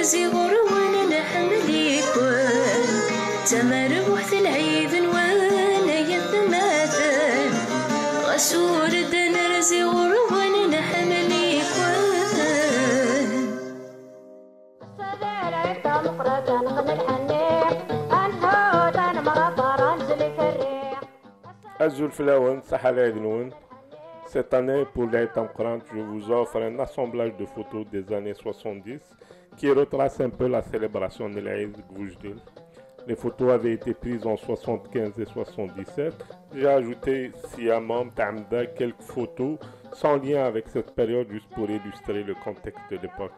نرزي غروان نحمليكن تمر بوحث العيد وانا يثماثن غسور نرزي غروان نحمليكن Azul Flawan, Sahara Ednoun. Cette année, pour l'Aïd Tamkrant, je vous offre un assemblage de photos des années 70 qui retrace un peu la célébration de l'Aïd Goujdil. Les photos avaient été prises en 75 et 77. J'ai ajouté Siamam Tamda quelques photos sans lien avec cette période juste pour illustrer le contexte de l'époque.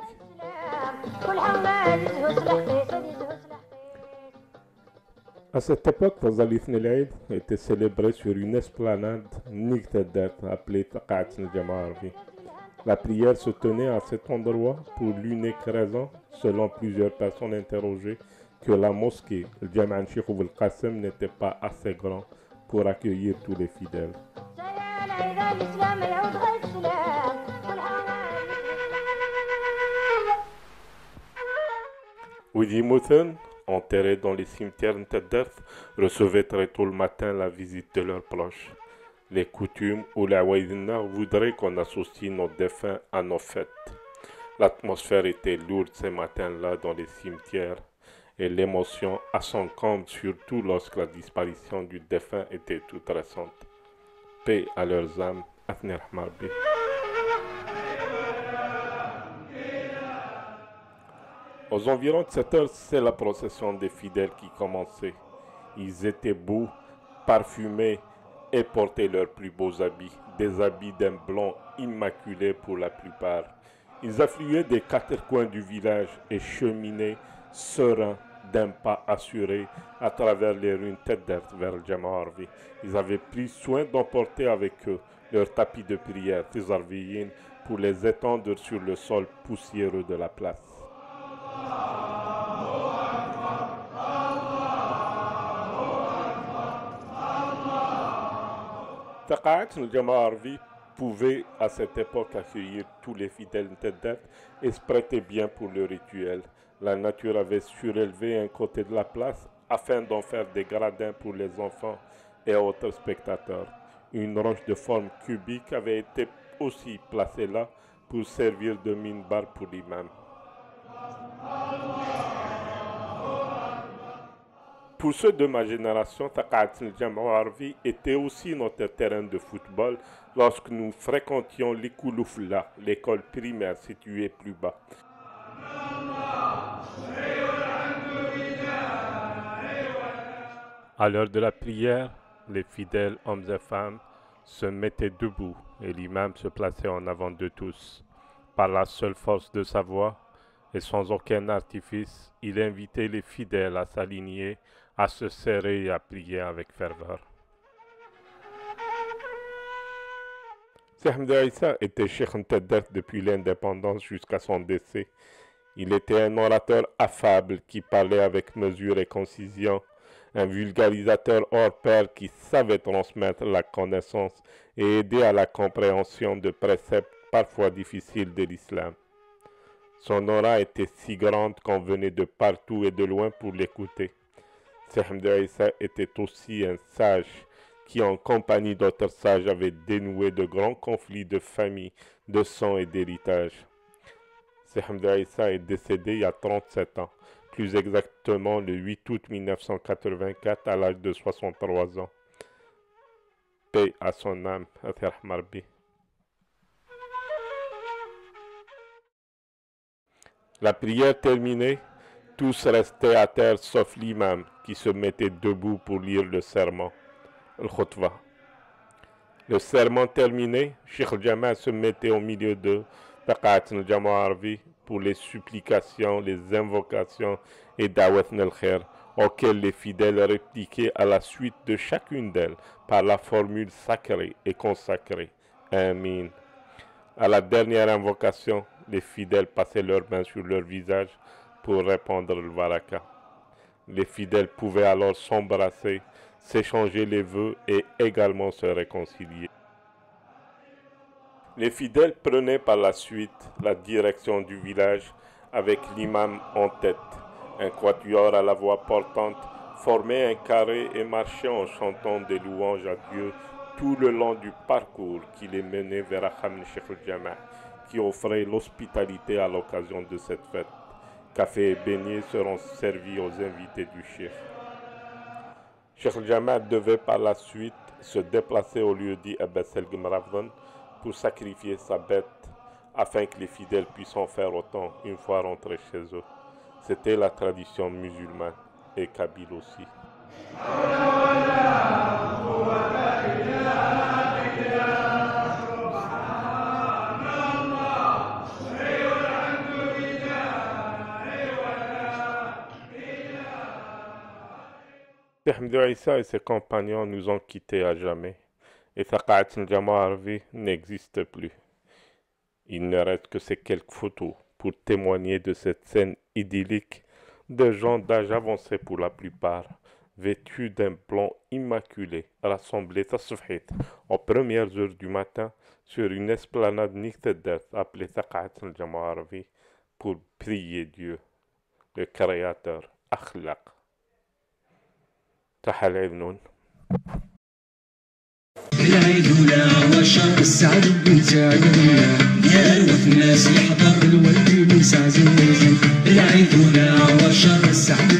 À cette époque, Fazalith Nelaïd était célébré sur une esplanade Nigtadat appelée Taqat Njamarvi. La prière se tenait à cet endroit pour l'unique raison, selon plusieurs personnes interrogées, que la mosquée, le Jaman Sheikh al-Qasim, n'était pas assez grand pour accueillir tous les fidèles. Widi Moussen, enterrés dans les cimetières Ntadert, recevaient très tôt le matin la visite de leurs proches. Les coutumes ou la Waïdina voudraient qu'on associe nos défunts à nos fêtes. L'atmosphère était lourde ces matins-là dans les cimetières et l'émotion à son comble, surtout lorsque la disparition du défunt était toute récente. Paix à leurs âmes, Atner Marbi. Aux environs de 7 heures, c'est la procession des fidèles qui commençait. Ils étaient beaux, parfumés et portaient leurs plus beaux habits, des habits d'un blanc immaculé pour la plupart. Ils affluaient des 4 coins du village et cheminaient sereins d'un pas assuré à travers les ruines Teddert vers le Jamarvi. Ils avaient pris soin d'emporter avec eux leurs tapis de prière, Fizarviyin, pour les étendre sur le sol poussiéreux de la place. Taqat al-Jamarvi pouvait à cette époque accueillir tous les fidèles Teddert et se prêtait bien pour le rituel. La nature avait surélevé un côté de la place afin d'en faire des gradins pour les enfants et autres spectateurs. Une roche de forme cubique avait été aussi placée là pour servir de minbar pour l'imam. Pour ceux de ma génération, Taqat al-Jamarvi était aussi notre terrain de football lorsque nous fréquentions l'Ikouloufla, l'école primaire située plus bas. À l'heure de la prière, les fidèles hommes et femmes se mettaient debout et l'imam se plaçait en avant de tous. Par la seule force de sa voix et sans aucun artifice, il invitait les fidèles à s'aligner, à se serrer et à prier avec ferveur. Cheikh Hamda Issa était Cheikh Ntadert depuis l'indépendance jusqu'à son décès. Il était un orateur affable qui parlait avec mesure et concision, un vulgarisateur hors pair qui savait transmettre la connaissance et aider à la compréhension de préceptes parfois difficiles de l'islam. Son aura était si grande qu'on venait de partout et de loin pour l'écouter. Cheikh Hamda Issa était aussi un sage qui, en compagnie d'autres sages, avait dénoué de grands conflits de famille, de sang et d'héritage. Cheikh Hamda Issa est décédé il y a 37 ans, plus exactement le 8 août 1984 à l'âge de 63 ans. Paix à son âme, Ather Marbi. La prière terminée, tous restaient à terre sauf l'imam qui se mettait debout pour lire le serment, le khutbah. Le serment terminé, Cheikh Jamal se mettait au milieu de Taqat al-Jamarvi pour les supplications, les invocations et da'wat al-khair auxquelles les fidèles répliquaient à la suite de chacune d'elles par la formule sacrée et consacrée. Amin. À la dernière invocation, les fidèles passaient leurs mains sur leur visage pour répandre le baraka. Les fidèles pouvaient alors s'embrasser, s'échanger les vœux et également se réconcilier. Les fidèles prenaient par la suite la direction du village avec l'imam en tête. Un quatuor à la voix portante formait un carré et marchait en chantant des louanges à Dieu tout le long du parcours qui les menait vers Aham Cheikh al-Jama', qui offrait l'hospitalité à l'occasion de cette fête. Café et beignets seront servis aux invités du Cheikh. Cheikh al-Jama' devait par la suite se déplacer au lieu dit Abbas el-Gmravdan pour sacrifier sa bête afin que les fidèles puissent en faire autant une fois rentrés chez eux. C'était la tradition musulmane et kabyle aussi. Ahmed Issa et ses compagnons nous ont quittés à jamais, et Thaqa'at al-Jama' Arvi n'existe plus. Il ne reste que ces quelques photos pour témoigner de cette scène idyllique de gens d'âge avancé pour la plupart, vêtus d'un blanc immaculé, rassemblés aux premières heures du matin sur une esplanade Niqtaddat appelée Thaqa'at al-Jama' Arvi pour prier Dieu, le Créateur, Akhlaq. تحل عينون العيد ولا وشر السعد بنتاعنا يا الوف ناس يحضر الولد من ساعة العيد ولا وشر السعد